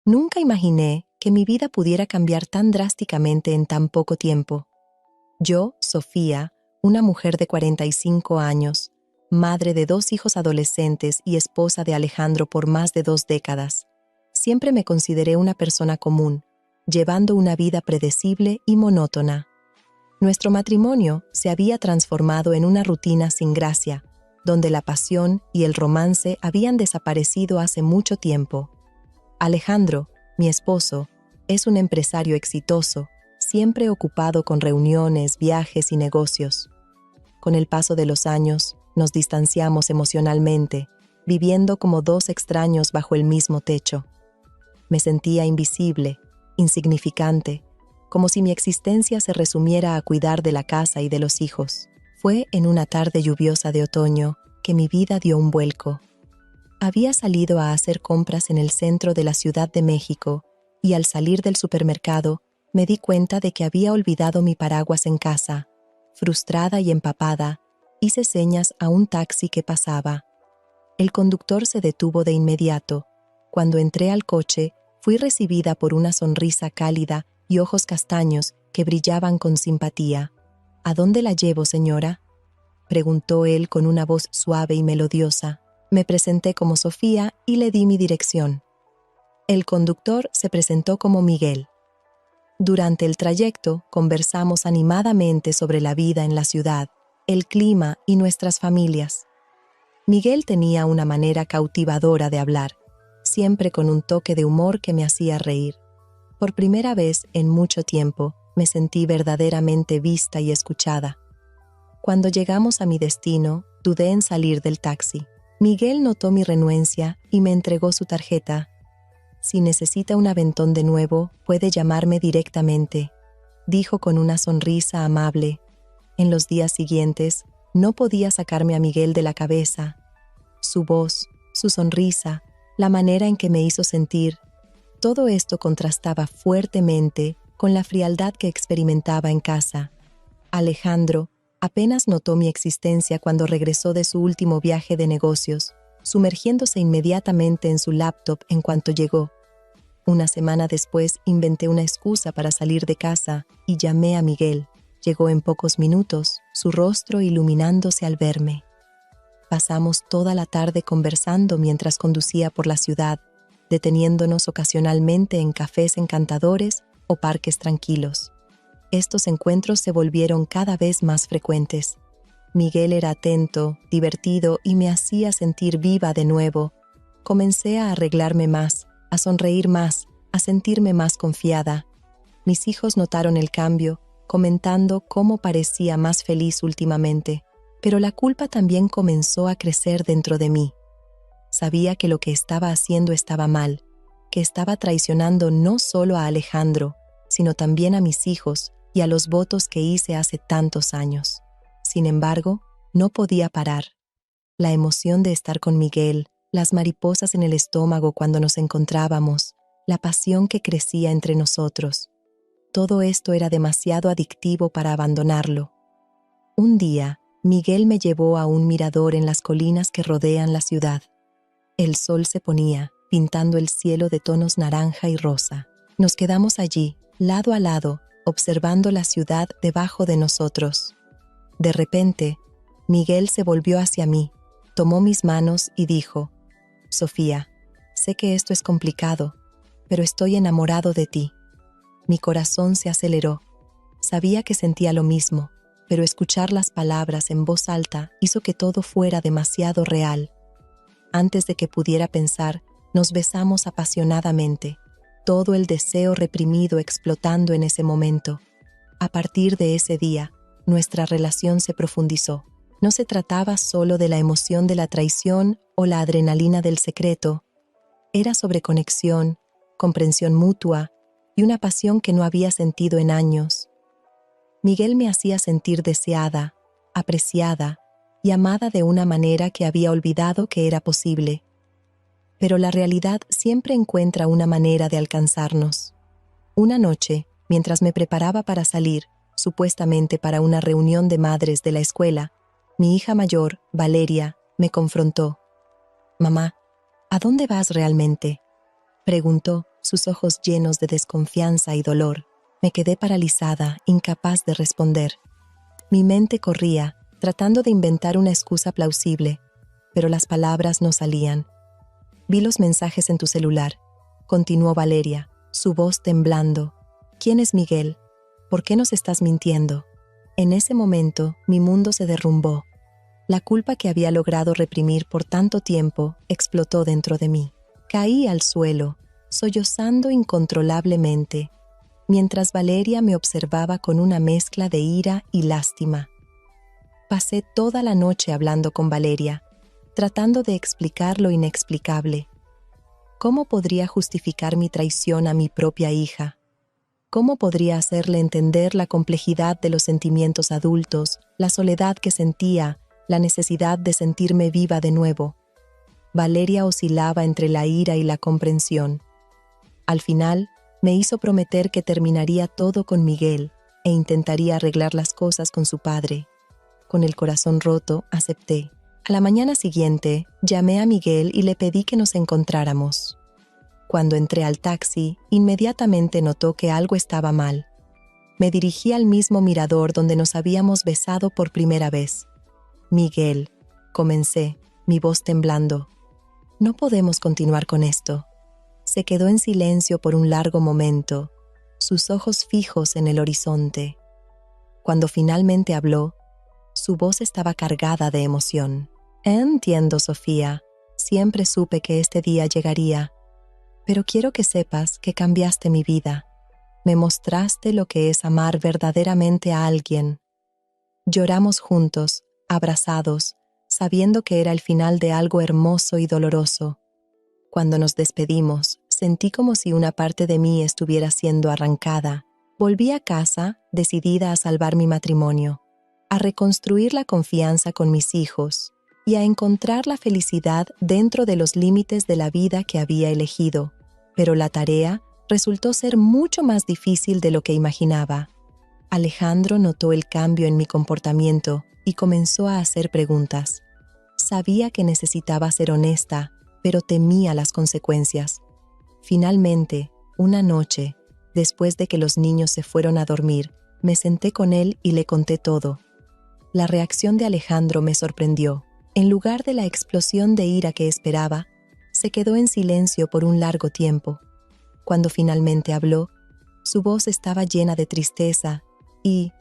Nunca imaginé que mi vida pudiera cambiar tan drásticamente en tan poco tiempo. Yo, Sofía, una mujer de 45 años, madre de 2 hijos adolescentes y esposa de Alejandro por más de 2 décadas, siempre me consideré una persona común, llevando una vida predecible y monótona. Nuestro matrimonio se había transformado en una rutina sin gracia, donde la pasión y el romance habían desaparecido hace mucho tiempo. Alejandro, mi esposo, es un empresario exitoso, siempre ocupado con reuniones, viajes y negocios. Con el paso de los años, nos distanciamos emocionalmente, viviendo como 2 extraños bajo el mismo techo. Me sentía invisible, insignificante, como si mi existencia se resumiera a cuidar de la casa y de los hijos. Fue en una tarde lluviosa de otoño que mi vida dio un vuelco. Había salido a hacer compras en el centro de la Ciudad de México y al salir del supermercado me di cuenta de que había olvidado mi paraguas en casa. Frustrada y empapada, hice señas a un taxi que pasaba. El conductor se detuvo de inmediato. Cuando entré al coche, fui recibida por una sonrisa cálida y ojos castaños que brillaban con simpatía. «¿A dónde la llevo, señora?», preguntó él con una voz suave y melodiosa. Me presenté como Sofía y le di mi dirección. El conductor se presentó como Miguel. Durante el trayecto conversamos animadamente sobre la vida en la ciudad, el clima y nuestras familias. Miguel tenía una manera cautivadora de hablar, siempre con un toque de humor que me hacía reír. Por primera vez en mucho tiempo me sentí verdaderamente vista y escuchada. Cuando llegamos a mi destino, dudé en salir del taxi. Miguel notó mi renuencia y me entregó su tarjeta. «Si necesita un aventón de nuevo, puede llamarme directamente», dijo con una sonrisa amable. En los días siguientes, no podía sacarme a Miguel de la cabeza. Su voz, su sonrisa, la manera en que me hizo sentir, todo esto contrastaba fuertemente con la frialdad que experimentaba en casa. Alejandro apenas notó mi existencia cuando regresó de su último viaje de negocios, sumergiéndose inmediatamente en su laptop en cuanto llegó. Una semana después inventé una excusa para salir de casa y llamé a Miguel. Llegó en pocos minutos, su rostro iluminándose al verme. Pasamos toda la tarde conversando mientras conducía por la ciudad, deteniéndonos ocasionalmente en cafés encantadores o parques tranquilos. Estos encuentros se volvieron cada vez más frecuentes. Miguel era atento, divertido y me hacía sentir viva de nuevo. Comencé a arreglarme más, a sonreír más, a sentirme más confiada. Mis hijos notaron el cambio, comentando cómo parecía más feliz últimamente, pero la culpa también comenzó a crecer dentro de mí. Sabía que lo que estaba haciendo estaba mal, que estaba traicionando no solo a Alejandro, sino también a mis hijos y a los votos que hice hace tantos años. Sin embargo, no podía parar. La emoción de estar con Miguel, las mariposas en el estómago cuando nos encontrábamos, la pasión que crecía entre nosotros. Todo esto era demasiado adictivo para abandonarlo. Un día, Miguel me llevó a un mirador en las colinas que rodean la ciudad. El sol se ponía, pintando el cielo de tonos naranja y rosa. Nos quedamos allí, lado a lado, observando la ciudad debajo de nosotros. De repente, Miguel se volvió hacia mí, tomó mis manos y dijo: «Sofía, sé que esto es complicado, pero estoy enamorado de ti». Mi corazón se aceleró. Sabía que sentía lo mismo, pero escuchar las palabras en voz alta hizo que todo fuera demasiado real. Antes de que pudiera pensar, nos besamos apasionadamente, todo el deseo reprimido explotando en ese momento. A partir de ese día, nuestra relación se profundizó. No se trataba solo de la emoción de la traición o la adrenalina del secreto. Era sobre conexión, comprensión mutua y una pasión que no había sentido en años. Miguel me hacía sentir deseada, apreciada y amada de una manera que había olvidado que era posible. Pero la realidad siempre encuentra una manera de alcanzarnos. Una noche, mientras me preparaba para salir, supuestamente para una reunión de madres de la escuela, mi hija mayor, Valeria, me confrontó. «Mamá, ¿a dónde vas realmente?», preguntó, sus ojos llenos de desconfianza y dolor. Me quedé paralizada, incapaz de responder. Mi mente corría, tratando de inventar una excusa plausible, pero las palabras no salían. Vi los mensajes en tu celular, continuó Valeria, su voz temblando. ¿Quién es Miguel? ¿Por qué nos estás mintiendo? En ese momento, mi mundo se derrumbó. La culpa que había logrado reprimir por tanto tiempo explotó dentro de mí. Caí al suelo, sollozando incontrolablemente, mientras Valeria me observaba con una mezcla de ira y lástima. Pasé toda la noche hablando con Valeria, tratando de explicar lo inexplicable. ¿Cómo podría justificar mi traición a mi propia hija? ¿Cómo podría hacerle entender la complejidad de los sentimientos adultos, la soledad que sentía, la necesidad de sentirme viva de nuevo? Valeria oscilaba entre la ira y la comprensión. Al final, me hizo prometer que terminaría todo con Miguel e intentaría arreglar las cosas con su padre. Con el corazón roto, acepté. A la mañana siguiente, llamé a Miguel y le pedí que nos encontráramos. Cuando entré al taxi, inmediatamente notó que algo estaba mal. Me dirigí al mismo mirador donde nos habíamos besado por primera vez. Miguel, comencé, mi voz temblando. No podemos continuar con esto. Se quedó en silencio por un largo momento, sus ojos fijos en el horizonte. Cuando finalmente habló, su voz estaba cargada de emoción. Entiendo, Sofía. Siempre supe que este día llegaría. Pero quiero que sepas que cambiaste mi vida. Me mostraste lo que es amar verdaderamente a alguien. Lloramos juntos, abrazados, sabiendo que era el final de algo hermoso y doloroso. Cuando nos despedimos, sentí como si una parte de mí estuviera siendo arrancada. Volví a casa, decidida a salvar mi matrimonio, a reconstruir la confianza con mis hijos y a encontrar la felicidad dentro de los límites de la vida que había elegido. Pero la tarea resultó ser mucho más difícil de lo que imaginaba. Alejandro notó el cambio en mi comportamiento y comenzó a hacer preguntas. Sabía que necesitaba ser honesta, pero temía las consecuencias. Finalmente, una noche, después de que los niños se fueron a dormir, me senté con él y le conté todo. La reacción de Alejandro me sorprendió. En lugar de la explosión de ira que esperaba, se quedó en silencio por un largo tiempo. Cuando finalmente habló, su voz estaba llena de tristeza y...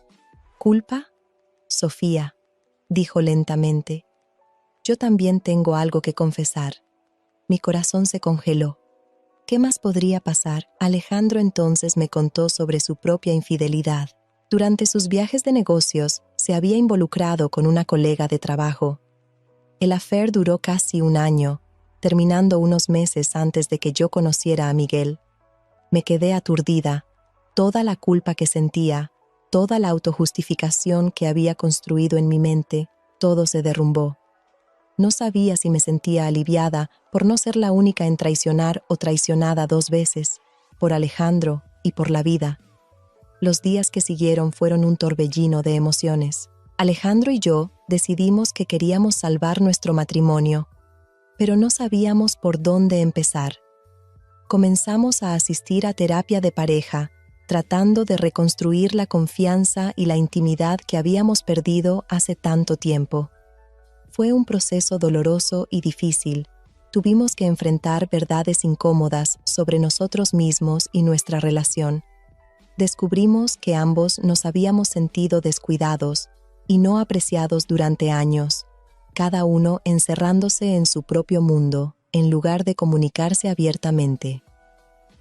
¿Culpa? Sofía, dijo lentamente. Yo también tengo algo que confesar. Mi corazón se congeló. ¿Qué más podría pasar? Alejandro entonces me contó sobre su propia infidelidad. Durante sus viajes de negocios, se había involucrado con una colega de trabajo. El affair duró casi un año, terminando unos meses antes de que yo conociera a Miguel. Me quedé aturdida. Toda la culpa que sentía, toda la autojustificación que había construido en mi mente, todo se derrumbó. No sabía si me sentía aliviada por no ser la única en traicionar o traicionada 2 veces, por Alejandro y por la vida. Los días que siguieron fueron un torbellino de emociones. Alejandro y yo decidimos que queríamos salvar nuestro matrimonio, pero no sabíamos por dónde empezar. Comenzamos a asistir a terapia de pareja, tratando de reconstruir la confianza y la intimidad que habíamos perdido hace tanto tiempo. Fue un proceso doloroso y difícil. Tuvimos que enfrentar verdades incómodas sobre nosotros mismos y nuestra relación. Descubrimos que ambos nos habíamos sentido descuidados y no apreciados durante años, cada uno encerrándose en su propio mundo, en lugar de comunicarse abiertamente.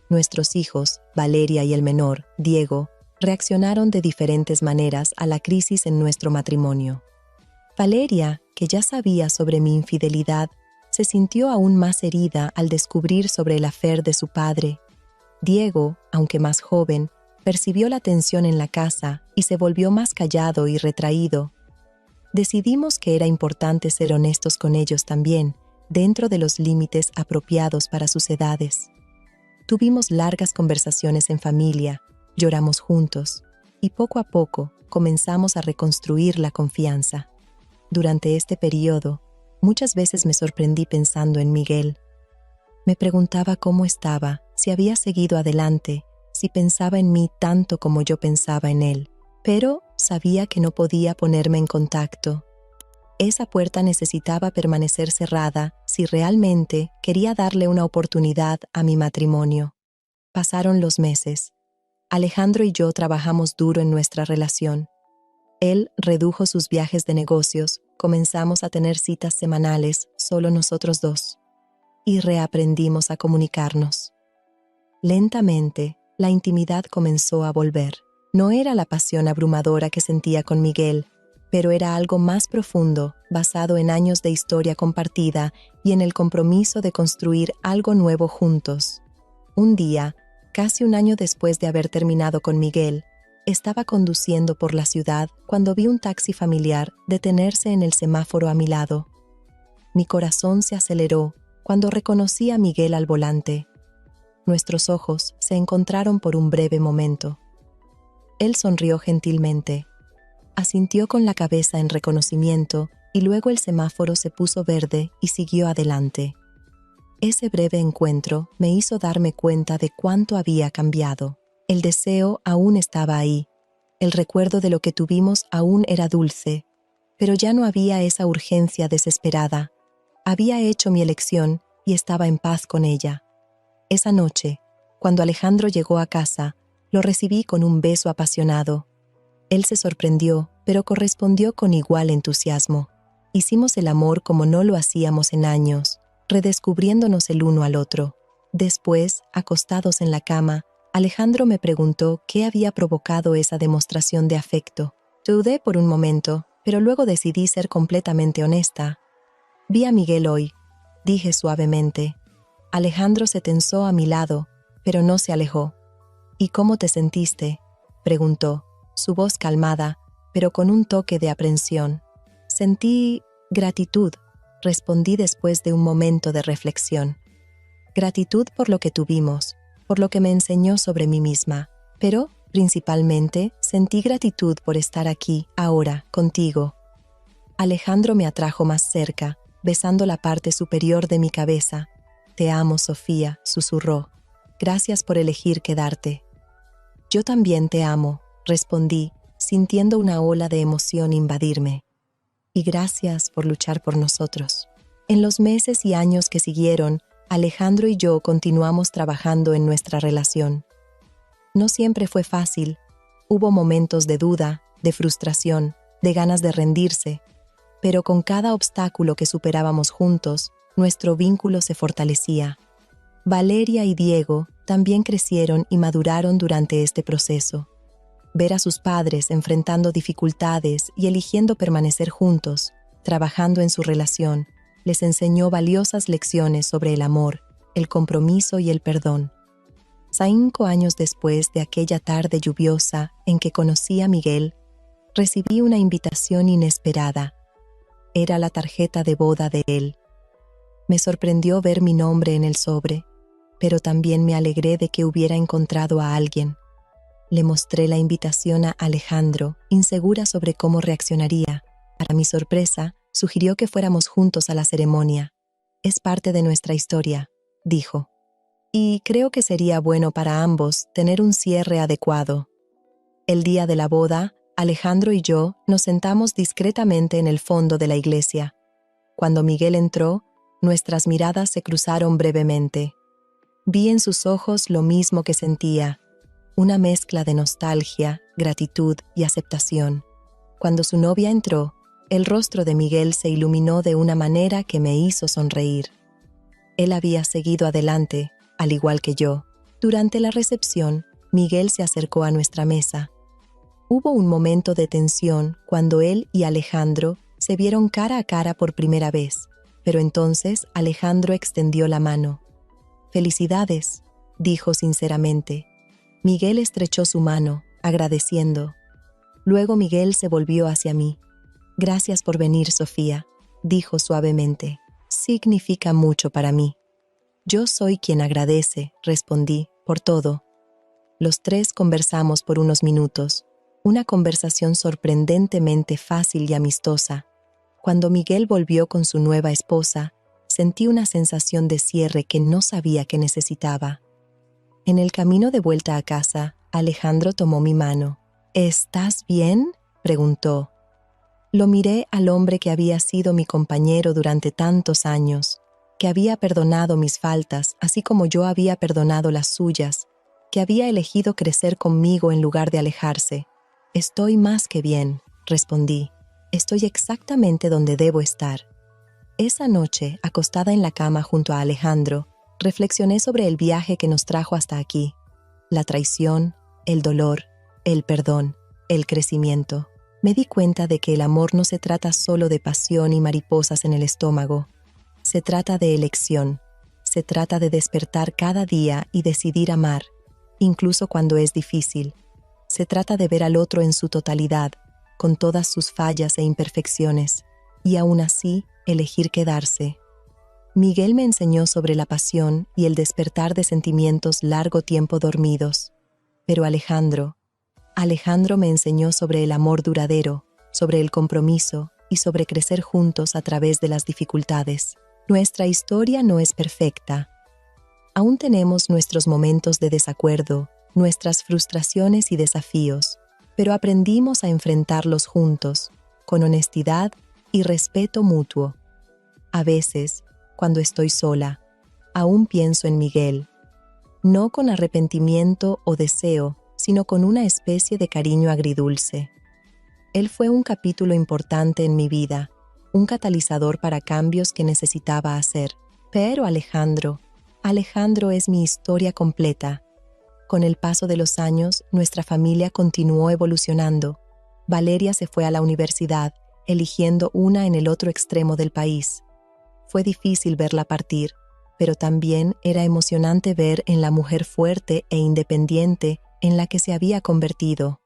Nuestros hijos, Valeria y el menor, Diego, reaccionaron de diferentes maneras a la crisis en nuestro matrimonio. Valeria, que ya sabía sobre mi infidelidad, se sintió aún más herida al descubrir sobre el affair de su padre. Diego, aunque más joven, percibió la tensión en la casa y se volvió más callado y retraído. Decidimos que era importante ser honestos con ellos también, dentro de los límites apropiados para sus edades. Tuvimos largas conversaciones en familia, lloramos juntos, y poco a poco comenzamos a reconstruir la confianza. Durante este periodo, muchas veces me sorprendí pensando en Miguel. Me preguntaba cómo estaba si había seguido adelante, si pensaba en mí tanto como yo pensaba en él. Pero sabía que no podía ponerme en contacto. Esa puerta necesitaba permanecer cerrada si realmente quería darle una oportunidad a mi matrimonio. Pasaron los meses. Alejandro y yo trabajamos duro en nuestra relación. Él redujo sus viajes de negocios, comenzamos a tener citas semanales, solo nosotros dos. Y reaprendimos a comunicarnos. Lentamente, la intimidad comenzó a volver. No era la pasión abrumadora que sentía con Miguel, pero era algo más profundo, basado en años de historia compartida y en el compromiso de construir algo nuevo juntos. Un día, casi un año después de haber terminado con Miguel, estaba conduciendo por la ciudad cuando vi un taxi familiar detenerse en el semáforo a mi lado. Mi corazón se aceleró cuando reconocí a Miguel al volante. Nuestros ojos se encontraron por un breve momento. Él sonrió gentilmente, asintió con la cabeza en reconocimiento y luego el semáforo se puso verde y siguió adelante. Ese breve encuentro me hizo darme cuenta de cuánto había cambiado. El deseo aún estaba ahí, el recuerdo de lo que tuvimos aún era dulce, pero ya no había esa urgencia desesperada. Había hecho mi elección y estaba en paz con ella. Esa noche, cuando Alejandro llegó a casa, lo recibí con un beso apasionado. Él se sorprendió, pero correspondió con igual entusiasmo. Hicimos el amor como no lo hacíamos en años, redescubriéndonos el uno al otro. Después, acostados en la cama, Alejandro me preguntó qué había provocado esa demostración de afecto. Dudé por un momento, pero luego decidí ser completamente honesta. Vi a Miguel hoy, dije suavemente. Alejandro se tensó a mi lado, pero no se alejó. ¿Y cómo te sentiste?, preguntó, su voz calmada, pero con un toque de aprensión. Sentí gratitud, respondí después de un momento de reflexión. Gratitud por lo que tuvimos, por lo que me enseñó sobre mí misma, pero, principalmente, sentí gratitud por estar aquí, ahora, contigo. Alejandro me atrajo más cerca, besando la parte superior de mi cabeza. Te amo, Sofía, susurró. Gracias por elegir quedarte. Yo también te amo, respondí, sintiendo una ola de emoción invadirme. Y gracias por luchar por nosotros. En los meses y años que siguieron, Alejandro y yo continuamos trabajando en nuestra relación. No siempre fue fácil. Hubo momentos de duda, de frustración, de ganas de rendirse, pero con cada obstáculo que superábamos juntos, nuestro vínculo se fortalecía. Valeria y Diego también crecieron y maduraron durante este proceso. Ver a sus padres enfrentando dificultades y eligiendo permanecer juntos, trabajando en su relación, les enseñó valiosas lecciones sobre el amor, el compromiso y el perdón. 5 años después de aquella tarde lluviosa en que conocí a Miguel, recibí una invitación inesperada. Era la tarjeta de boda de él. Me sorprendió ver mi nombre en el sobre, pero también me alegré de que hubiera encontrado a alguien. Le mostré la invitación a Alejandro, insegura sobre cómo reaccionaría. Para mi sorpresa, sugirió que fuéramos juntos a la ceremonia. Es parte de nuestra historia, dijo. Y creo que sería bueno para ambos tener un cierre adecuado. El día de la boda, Alejandro y yo nos sentamos discretamente en el fondo de la iglesia. Cuando Miguel entró, nuestras miradas se cruzaron brevemente. Vi en sus ojos lo mismo que sentía, una mezcla de nostalgia, gratitud y aceptación. Cuando su novia entró, el rostro de Miguel se iluminó de una manera que me hizo sonreír. Él había seguido adelante, al igual que yo. Durante la recepción, Miguel se acercó a nuestra mesa. Hubo un momento de tensión cuando él y Alejandro se vieron cara a cara por primera vez, pero entonces Alejandro extendió la mano. «Felicidades», dijo sinceramente. Miguel estrechó su mano, agradeciendo. Luego Miguel se volvió hacia mí. «Gracias por venir, Sofía», dijo suavemente. «Significa mucho para mí». «Yo soy quien agradece», respondí, «por todo». Los tres conversamos por unos minutos, una conversación sorprendentemente fácil y amistosa. Cuando Miguel volvió con su nueva esposa, sentí una sensación de cierre que no sabía que necesitaba. En el camino de vuelta a casa, Alejandro tomó mi mano. ¿Estás bien?, preguntó. Lo miré al hombre que había sido mi compañero durante tantos años, que había perdonado mis faltas, así como yo había perdonado las suyas, que había elegido crecer conmigo en lugar de alejarse. Estoy más que bien, respondí. Estoy exactamente donde debo estar. Esa noche, acostada en la cama junto a Alejandro, reflexioné sobre el viaje que nos trajo hasta aquí. La traición, el dolor, el perdón, el crecimiento. Me di cuenta de que el amor no se trata solo de pasión y mariposas en el estómago. Se trata de elección. Se trata de despertar cada día y decidir amar, incluso cuando es difícil. Se trata de ver al otro en su totalidad, con todas sus fallas e imperfecciones, y aún así elegir quedarse. Miguel me enseñó sobre la pasión y el despertar de sentimientos largo tiempo dormidos. Pero Alejandro me enseñó sobre el amor duradero, sobre el compromiso y sobre crecer juntos a través de las dificultades. Nuestra historia no es perfecta. Aún tenemos nuestros momentos de desacuerdo, nuestras frustraciones y desafíos, pero aprendimos a enfrentarlos juntos, con honestidad y respeto mutuo. A veces, cuando estoy sola, aún pienso en Miguel, no con arrepentimiento o deseo, sino con una especie de cariño agridulce. Él fue un capítulo importante en mi vida, un catalizador para cambios que necesitaba hacer. Pero Alejandro es mi historia completa. Con el paso de los años, nuestra familia continuó evolucionando. Valeria se fue a la universidad, eligiendo una en el otro extremo del país. Fue difícil verla partir, pero también era emocionante ver en la mujer fuerte e independiente en la que se había convertido.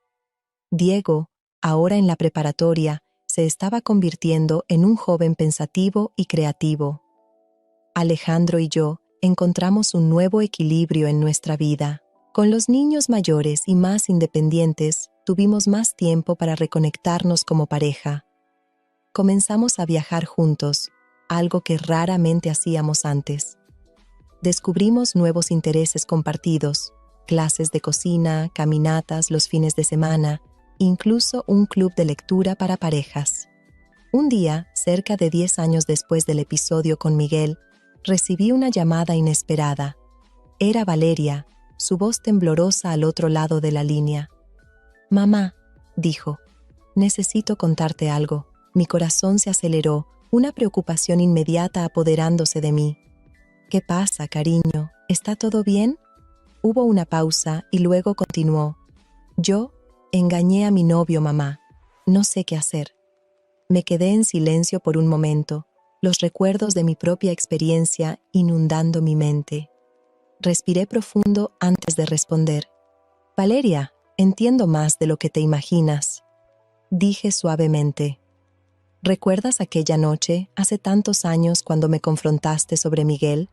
Diego, ahora en la preparatoria, se estaba convirtiendo en un joven pensativo y creativo. Alejandro y yo encontramos un nuevo equilibrio en nuestra vida. Con los niños mayores y más independientes, tuvimos más tiempo para reconectarnos como pareja. Comenzamos a viajar juntos, algo que raramente hacíamos antes. Descubrimos nuevos intereses compartidos, clases de cocina, caminatas los fines de semana, incluso un club de lectura para parejas. Un día, cerca de 10 años después del episodio con Miguel, recibí una llamada inesperada. Era Valeria, su voz temblorosa al otro lado de la línea. «Mamá», dijo, «necesito contarte algo». Mi corazón se aceleró, una preocupación inmediata apoderándose de mí. «¿Qué pasa, cariño? ¿Está todo bien?» Hubo una pausa y luego continuó. «Yo engañé a mi novio, mamá. No sé qué hacer». Me quedé en silencio por un momento, los recuerdos de mi propia experiencia inundando mi mente. Respiré profundo antes de responder. «Valeria, entiendo más de lo que te imaginas», dije suavemente. «¿Recuerdas aquella noche, hace tantos años, cuando me confrontaste sobre Miguel?»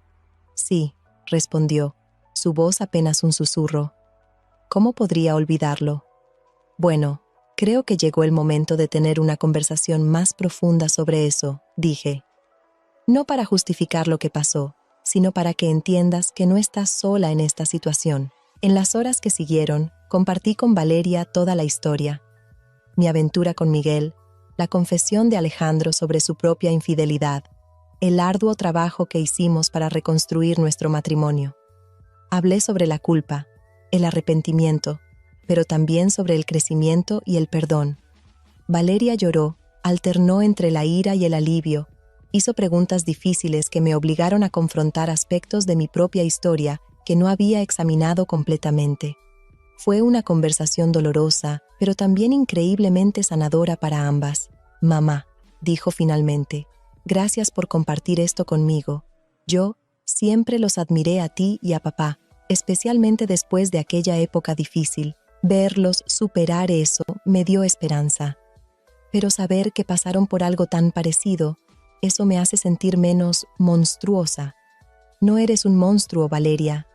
«Sí», respondió, su voz apenas un susurro. «¿Cómo podría olvidarlo?» «Bueno, creo que llegó el momento de tener una conversación más profunda sobre eso», dije. «No para justificar lo que pasó, sino para que entiendas que no estás sola en esta situación». En las horas que siguieron, compartí con Valeria toda la historia. Mi aventura con Miguel, la confesión de Alejandro sobre su propia infidelidad, el arduo trabajo que hicimos para reconstruir nuestro matrimonio. Hablé sobre la culpa, el arrepentimiento, pero también sobre el crecimiento y el perdón. Valeria lloró, alternó entre la ira y el alivio, hizo preguntas difíciles que me obligaron a confrontar aspectos de mi propia historia que no había examinado completamente. Fue una conversación dolorosa, pero también increíblemente sanadora para ambas. «Mamá», dijo finalmente, «gracias por compartir esto conmigo. Yo siempre los admiré a ti y a papá, especialmente después de aquella época difícil. Verlos superar eso me dio esperanza. Pero saber que pasaron por algo tan parecido, eso me hace sentir menos monstruosa». «No eres un monstruo, Valeria»,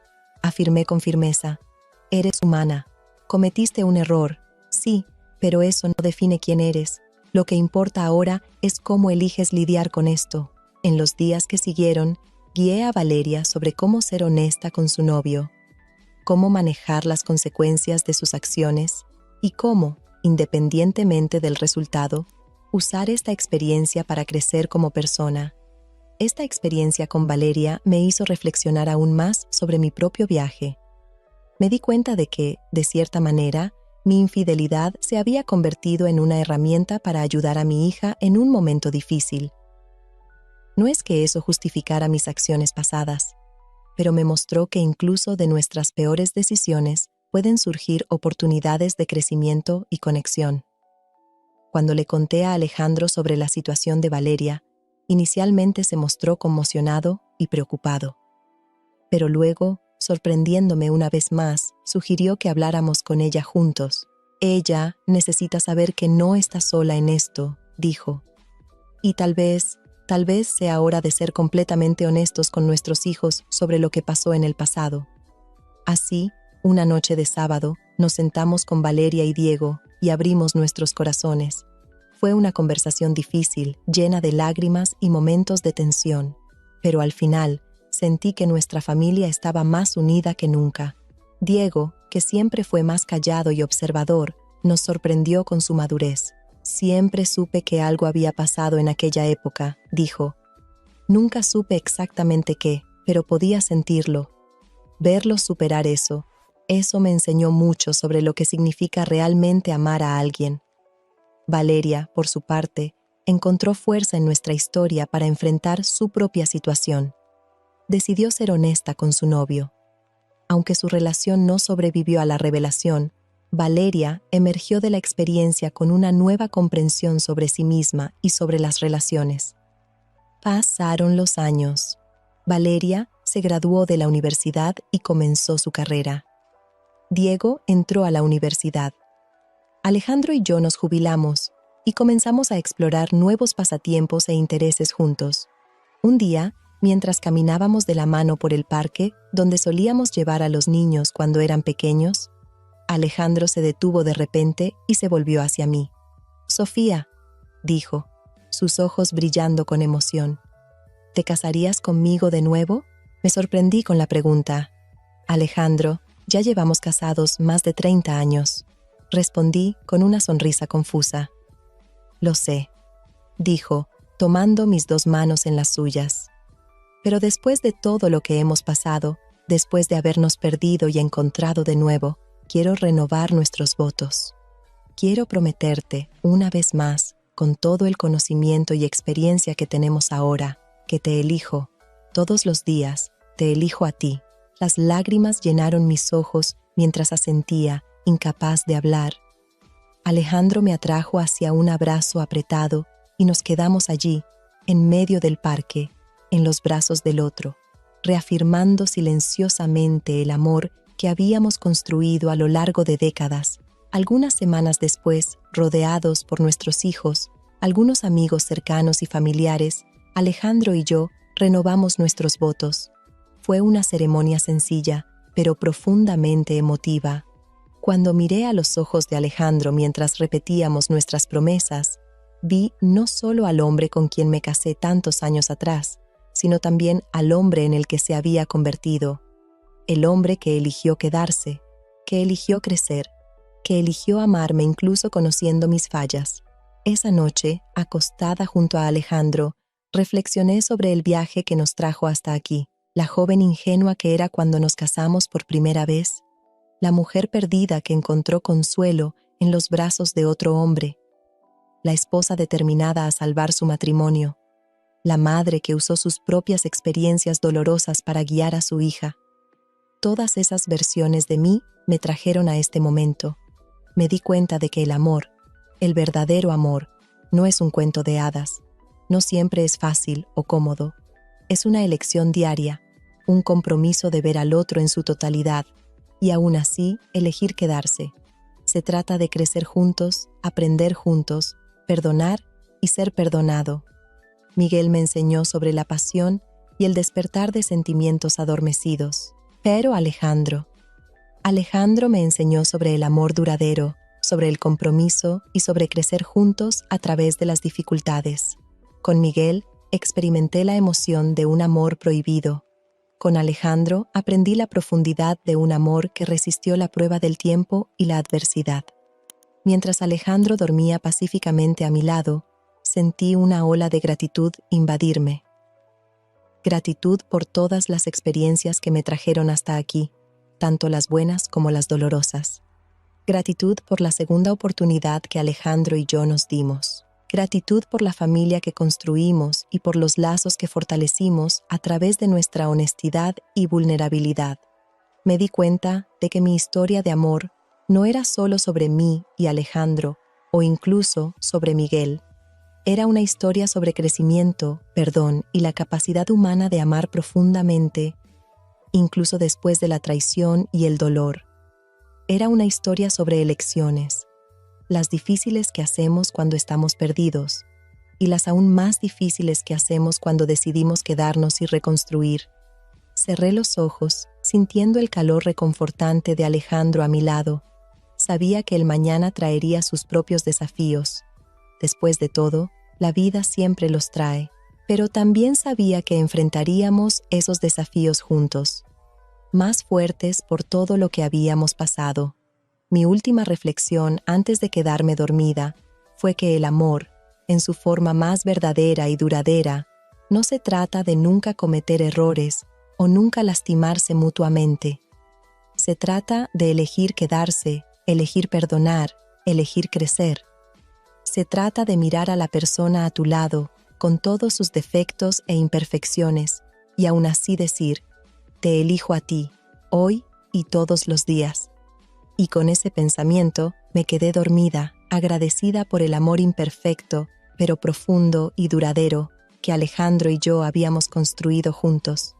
afirmé con firmeza. «Eres humana. Cometiste un error, sí, pero eso no define quién eres. Lo que importa ahora es cómo eliges lidiar con esto». En los días que siguieron, guié a Valeria sobre cómo ser honesta con su novio, cómo manejar las consecuencias de sus acciones y cómo, independientemente del resultado, usar esta experiencia para crecer como persona. Esta experiencia con Valeria me hizo reflexionar aún más sobre mi propio viaje. Me di cuenta de que, de cierta manera, mi infidelidad se había convertido en una herramienta para ayudar a mi hija en un momento difícil. No es que eso justificara mis acciones pasadas, pero me mostró que incluso de nuestras peores decisiones pueden surgir oportunidades de crecimiento y conexión. Cuando le conté a Alejandro sobre la situación de Valeria, inicialmente se mostró conmocionado y preocupado. Pero luego, sorprendiéndome una vez más, sugirió que habláramos con ella juntos. Ella necesita saber que no está sola en esto, dijo. Y tal vez sea hora de ser completamente honestos con nuestros hijos sobre lo que pasó en el pasado. Así, una noche de sábado, nos sentamos con Valeria y Diego y abrimos nuestros corazones. Fue una conversación difícil, llena de lágrimas y momentos de tensión, pero al final sentí que nuestra familia estaba más unida que nunca. Diego, que siempre fue más callado y observador, nos sorprendió con su madurez. Siempre supe que algo había pasado en aquella época, dijo. Nunca supe exactamente qué, pero podía sentirlo. Verlos superar eso me enseñó mucho sobre lo que significa realmente amar a alguien. Valeria, por su parte, encontró fuerza en nuestra historia para enfrentar su propia situación. Decidió ser honesta con su novio. Aunque su relación no sobrevivió a la revelación, Valeria emergió de la experiencia con una nueva comprensión sobre sí misma y sobre las relaciones. Pasaron los años. Valeria se graduó de la universidad y comenzó su carrera. Diego entró a la universidad. Alejandro y yo nos jubilamos y comenzamos a explorar nuevos pasatiempos e intereses juntos. Un día, mientras caminábamos de la mano por el parque donde solíamos llevar a los niños cuando eran pequeños, Alejandro se detuvo de repente y se volvió hacia mí. «Sofía», dijo, sus ojos brillando con emoción. «¿Te casarías conmigo de nuevo?» Me sorprendí con la pregunta. «Alejandro, ya llevamos casados más de 30 años», respondí con una sonrisa confusa. «Lo sé», dijo, tomando mis dos manos en las suyas. «Pero después de todo lo que hemos pasado, después de habernos perdido y encontrado de nuevo, quiero renovar nuestros votos. Quiero prometerte, una vez más, con todo el conocimiento y experiencia que tenemos ahora, que te elijo. Todos los días, te elijo a ti». Las lágrimas llenaron mis ojos mientras asentía, incapaz de hablar. Alejandro me atrajo hacia un abrazo apretado y nos quedamos allí, en medio del parque, en los brazos del otro, reafirmando silenciosamente el amor que habíamos construido a lo largo de décadas. Algunas semanas después, rodeados por nuestros hijos, algunos amigos cercanos y familiares, Alejandro y yo renovamos nuestros votos. Fue una ceremonia sencilla, pero profundamente emotiva. Cuando miré a los ojos de Alejandro mientras repetíamos nuestras promesas, vi no solo al hombre con quien me casé tantos años atrás, sino también al hombre en el que se había convertido. El hombre que eligió quedarse, que eligió crecer, que eligió amarme incluso conociendo mis fallas. Esa noche, acostada junto a Alejandro, reflexioné sobre el viaje que nos trajo hasta aquí. La joven ingenua que era cuando nos casamos por primera vez, la mujer perdida que encontró consuelo en los brazos de otro hombre, la esposa determinada a salvar su matrimonio, la madre que usó sus propias experiencias dolorosas para guiar a su hija. Todas esas versiones de mí me trajeron a este momento. Me di cuenta de que el amor, el verdadero amor, no es un cuento de hadas, no siempre es fácil o cómodo. Es una elección diaria, un compromiso de ver al otro en su totalidad y aún así elegir quedarse. Se trata de crecer juntos, aprender juntos, perdonar y ser perdonado. Miguel me enseñó sobre la pasión y el despertar de sentimientos adormecidos. Pero Alejandro me enseñó sobre el amor duradero, sobre el compromiso y sobre crecer juntos a través de las dificultades. Con Miguel experimenté la emoción de un amor prohibido. Con Alejandro aprendí la profundidad de un amor que resistió la prueba del tiempo y la adversidad. Mientras Alejandro dormía pacíficamente a mi lado, sentí una ola de gratitud invadirme. Gratitud por todas las experiencias que me trajeron hasta aquí, tanto las buenas como las dolorosas. Gratitud por la segunda oportunidad que Alejandro y yo nos dimos. Gratitud por la familia que construimos y por los lazos que fortalecimos a través de nuestra honestidad y vulnerabilidad. Me di cuenta de que mi historia de amor no era solo sobre mí y Alejandro, o incluso sobre Miguel. Era una historia sobre crecimiento, perdón y la capacidad humana de amar profundamente, incluso después de la traición y el dolor. Era una historia sobre elecciones, las difíciles que hacemos cuando estamos perdidos, y las aún más difíciles que hacemos cuando decidimos quedarnos y reconstruir. Cerré los ojos, sintiendo el calor reconfortante de Alejandro a mi lado. Sabía que el mañana traería sus propios desafíos. Después de todo, la vida siempre los trae, pero también sabía que enfrentaríamos esos desafíos juntos, más fuertes por todo lo que habíamos pasado. Mi última reflexión antes de quedarme dormida fue que el amor, en su forma más verdadera y duradera, no se trata de nunca cometer errores o nunca lastimarse mutuamente. Se trata de elegir quedarse, elegir perdonar, elegir crecer. Se trata de mirar a la persona a tu lado, con todos sus defectos e imperfecciones, y aún así decir, te elijo a ti, hoy y todos los días. Y con ese pensamiento me quedé dormida, agradecida por el amor imperfecto, pero profundo y duradero, que Alejandro y yo habíamos construido juntos.